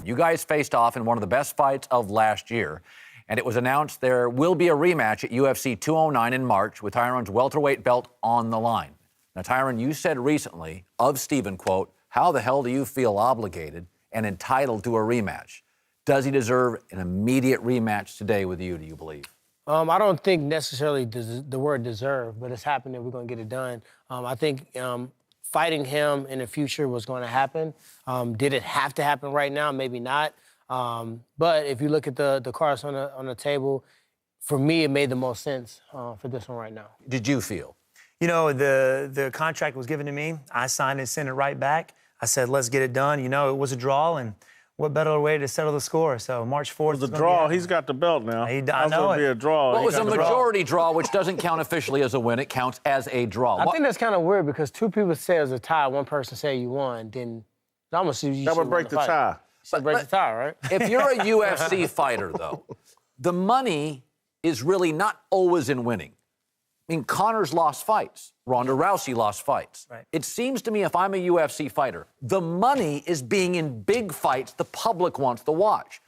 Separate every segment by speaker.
Speaker 1: You guys faced off in one of the best fights of last year, and it was announced there will be a rematch at UFC 209 in March with Tyron's welterweight belt on the line. Now, Tyron, you said recently of Steven, quote, "How the hell do you feel obligated and entitled to a rematch?" Does he deserve an immediate rematch today with you, do you believe?
Speaker 2: I don't think necessarily the word deserve, but it's happening. We're going to get it done. I think fighting him in the future was going to happen. Did it have to happen right now? Maybe not. But if you look at the cards on the table, for me, it made the most sense for this one right now.
Speaker 1: Did you feel?
Speaker 3: You know, the contract was given to me. I signed it and sent it right back. I said, let's get it done. You know, it was a draw, and what better way to settle the score? So March 4th.
Speaker 4: It was a draw. He's got the belt now.
Speaker 3: I know it.
Speaker 4: Be a draw.
Speaker 1: Well, it was a majority draw, which doesn't count officially as a win. It counts as a draw.
Speaker 2: I think that's kind of weird because two people say it was a tie, one person say you won, then it's almost you
Speaker 4: that would break the tie.
Speaker 2: Break the tie, right?
Speaker 1: If you're a UFC fighter, though, the money is really not always in winning. I mean, Conor's lost fights. Ronda Rousey lost fights.
Speaker 3: Right.
Speaker 1: It seems to me, if I'm a UFC fighter, the money is being in big fights the public wants to watch.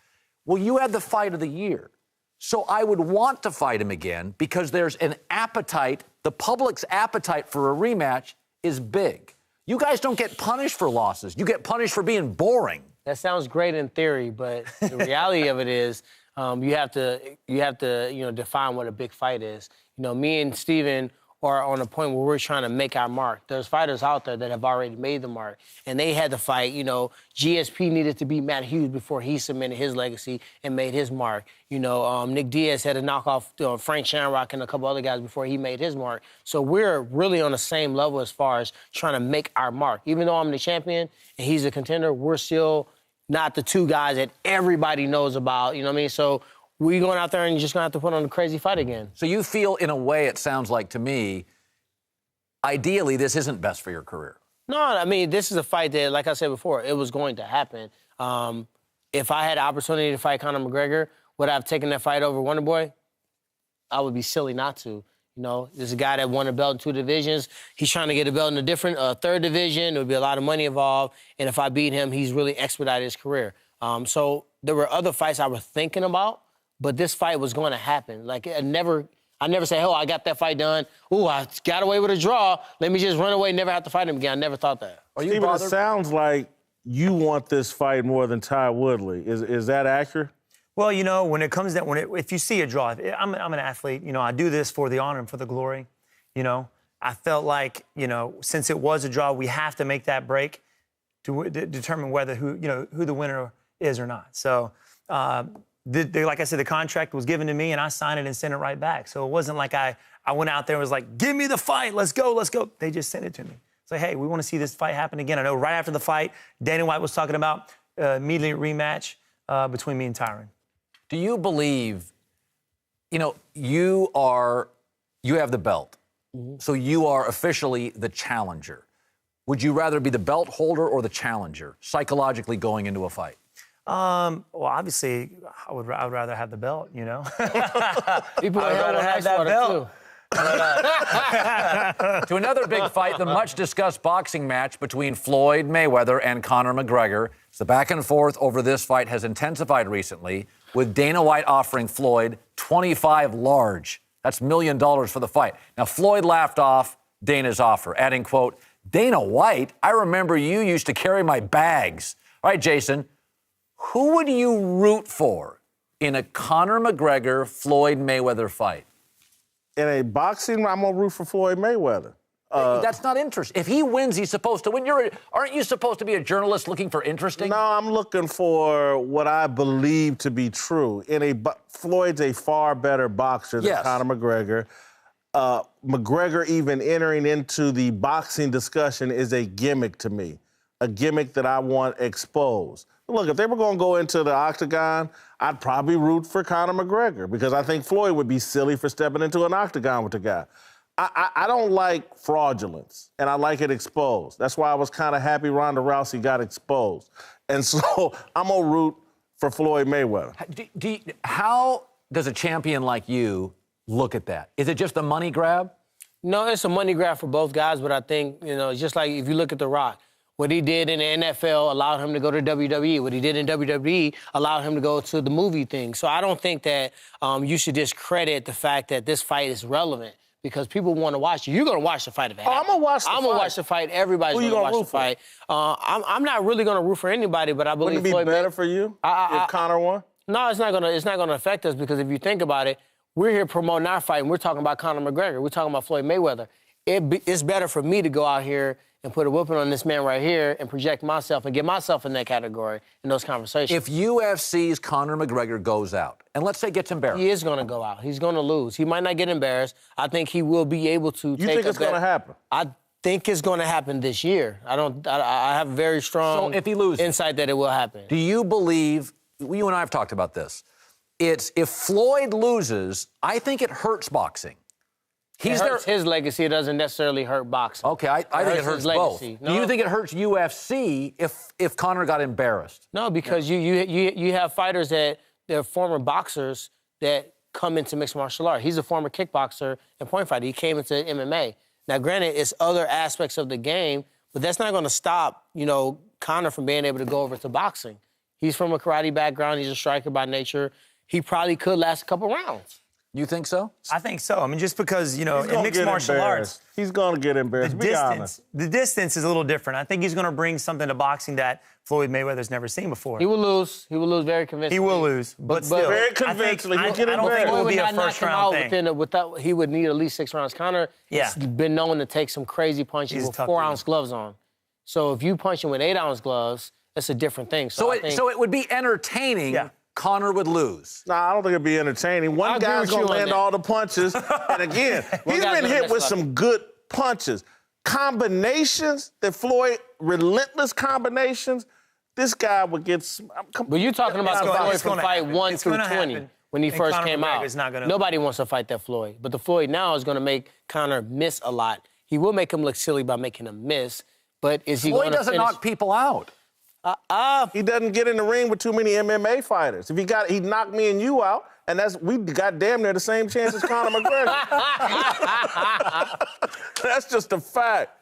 Speaker 1: Well, you had the fight of the year. So I would want to fight him again because there's an appetite. The public's appetite for a rematch is big. You guys don't get punished for losses. You get punished for being boring.
Speaker 2: That sounds great in theory, but the reality of it is you have to define what a big fight is. You know, me and Steven are on a point where we're trying to make our mark. There's fighters out there that have already made the mark, and they had to fight. You know, GSP needed to beat Matt Hughes before he cemented his legacy and made his mark. You know, Nick Diaz had to knock off Frank Shamrock and a couple other guys before he made his mark. So we're really on the same level as far as trying to make our mark. Even though I'm the champion and he's a contender, we're still not the two guys that everybody knows about. You know what I mean? So we're going out there and you're just going to have to put on a crazy fight again.
Speaker 1: So you feel, in a way, it sounds like to me, ideally, this isn't best for your career.
Speaker 2: No, I mean, this is a fight that, like I said before, it was going to happen. If I had the opportunity to fight Conor McGregor, would I have taken that fight over Wonderboy? I would be silly not to. You know, there's a guy that won a belt in 2 divisions. He's trying to get a belt in a different 3rd division. There would be a lot of money involved. And if I beat him, he's really expedited his career. So there were other fights I was thinking about, but this fight was going to happen. Like, I never say, oh, I got that fight done. Ooh, I got away with a draw. Let me just run away and never have to fight him again. I never thought that.
Speaker 1: Are you
Speaker 4: Steven, it
Speaker 1: bothered?
Speaker 4: sounds like you want this fight more than Ty Woodley. Is that accurate?
Speaker 3: Well, you know, when it comes down, if you see a draw, I'm an athlete. You know, I do this for the honor and for the glory. You know, I felt like, you know, since it was a draw, we have to make that break to determine whether who the winner is or not. So, like I said, the contract was given to me, and I signed it and sent it right back. So it wasn't like I went out there and was like, give me the fight, let's go. They just sent it to me. It's like, hey, we want to see this fight happen again. I know right after the fight, Dana White was talking about immediate rematch between me and Tyron.
Speaker 1: Do you believe, you know, you have the belt, so you are officially the challenger. Would you rather be the belt holder or the challenger, psychologically going into a fight?
Speaker 3: Well, obviously, I would rather have the belt, you know?
Speaker 2: People
Speaker 3: I would rather have that belt.
Speaker 1: To another big fight, the much-discussed boxing match between Floyd Mayweather and Conor McGregor. The back and forth over this fight has intensified recently, with Dana White offering Floyd $25 large. That's $1 million for the fight. Now, Floyd laughed off Dana's offer, adding, quote, "Dana White? I remember you used to carry my bags." All right, Jason, who would you root for in a Conor McGregor-Floyd Mayweather fight?
Speaker 4: In a boxing, I'm going to root for Floyd Mayweather.
Speaker 1: That's not interesting. If he wins, he's supposed to win. Aren't you supposed to be a journalist looking for interesting?
Speaker 4: No, I'm looking for what I believe to be true. Floyd's a far better boxer than Conor McGregor. McGregor even entering into the boxing discussion is a gimmick to me, a gimmick that I want exposed. Look, if they were going to go into the octagon, I'd probably root for Conor McGregor because I think Floyd would be silly for stepping into an octagon with the guy. I don't like fraudulence, and I like it exposed. That's why I was kind of happy Ronda Rousey got exposed. And so I'm going to root for Floyd Mayweather.
Speaker 1: How does a champion like you look at that? Is it just a money grab?
Speaker 2: No, it's a money grab for both guys, but I think, you know, it's just like if you look at The Rock. What he did in the NFL allowed him to go to WWE. What he did in WWE allowed him to go to the movie thing. So I don't think that you should discredit the fact that this fight is relevant because people want to watch it. You're going to watch the fight if it happens.
Speaker 4: I'm going to watch the fight.
Speaker 2: I'm going to watch the fight. Everybody's going to watch the fight. I'm not really going to root for anybody, but I believe
Speaker 4: Wouldn't it be better for you if Conor won?
Speaker 2: No, it's not going to affect us because if you think about it, we're here promoting our fight and we're talking about Conor McGregor. We're talking about Floyd Mayweather. It's better for me to go out here and put a whooping on this man right here and project myself and get myself in that category in those conversations.
Speaker 1: If UFC's Conor McGregor goes out, and let's say gets embarrassed.
Speaker 2: He is going to go out. He's going to lose. He might not get embarrassed. I think he will be able to
Speaker 4: You think it's going to happen?
Speaker 2: I think it's going to happen this year. I have very strong
Speaker 1: So if he loses,
Speaker 2: insight that it will happen.
Speaker 1: Do you believe, you and I have talked about this, it's if Floyd loses, I think it hurts boxing.
Speaker 2: It hurts his legacy. It doesn't necessarily hurt boxing.
Speaker 1: Okay, I think it hurts both.
Speaker 2: No.
Speaker 1: Do you think it hurts UFC if Conor got embarrassed?
Speaker 2: No, because you have fighters that they're former boxers that come into mixed martial art. He's a former kickboxer and point fighter. He came into MMA. Now, granted, it's other aspects of the game, but that's not going to stop, Conor from being able to go over to boxing. He's from a karate background. He's a striker by nature. He probably could last a couple rounds.
Speaker 1: You think so?
Speaker 3: I think so. I mean, just because, in mixed
Speaker 4: get
Speaker 3: martial arts,
Speaker 4: he's going to get embarrassed.
Speaker 3: the distance is a little different. I think he's going to bring something to boxing that Floyd Mayweather's never seen before.
Speaker 2: He will lose. He will lose very convincingly.
Speaker 3: He will lose, but still.
Speaker 4: Very convincingly.
Speaker 3: I don't think it will be a first-round thing.
Speaker 2: He would need at least 6 rounds. Conor has been known to take some crazy punches with 4-ounce gloves on. So if you punch him with 8-ounce gloves, that's a different thing. So
Speaker 1: it would be entertaining. Yeah. Conor would lose.
Speaker 4: Nah, I don't think it'd be entertaining. One guy's going to land all the punches. And again, he's been hit with some good punches. Combinations that Floyd, relentless combinations, this guy would get some.
Speaker 2: But you're talking about the Floyd from fight 1 through 20 when he first came out. Nobody wants to fight that Floyd. But the Floyd now is going to make Conor miss a lot. He will make him look silly by making him miss. But is he going to
Speaker 1: Floyd doesn't knock people out.
Speaker 4: He doesn't get in the ring with too many MMA fighters. If he knocked me and you out, and we got damn near the same chance as Conor McGregor. That's just a fact.